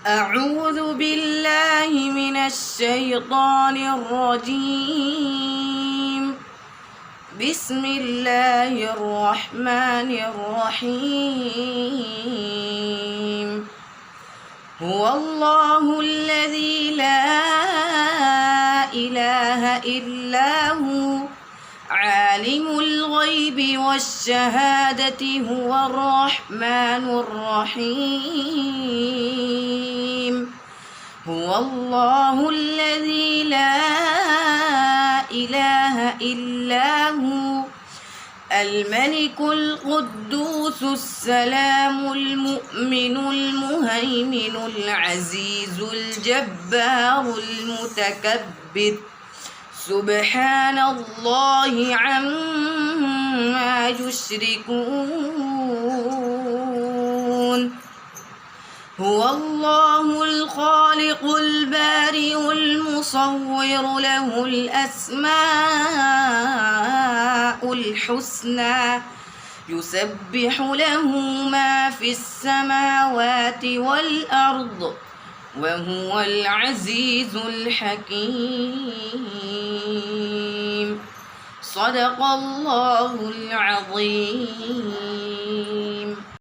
أعوذ بالله من الشيطان الرجيم. بسم الله الرحمن الرحيم. هو الله الذي لا إله إلا هو عالم الغيب والشهادة هو الرحمن الرحيم. هو الله الذي لا إله إلا هو الملك القدوس السلام المؤمن المهيمن العزيز الجبار المتكبر سبحان الله عما يشركون. هو الله الخالق البارئ المصور له الأسماء الحسنى يسبح له ما في السماوات والأرض وهو العزيز الحكيم. صدق الله العظيم.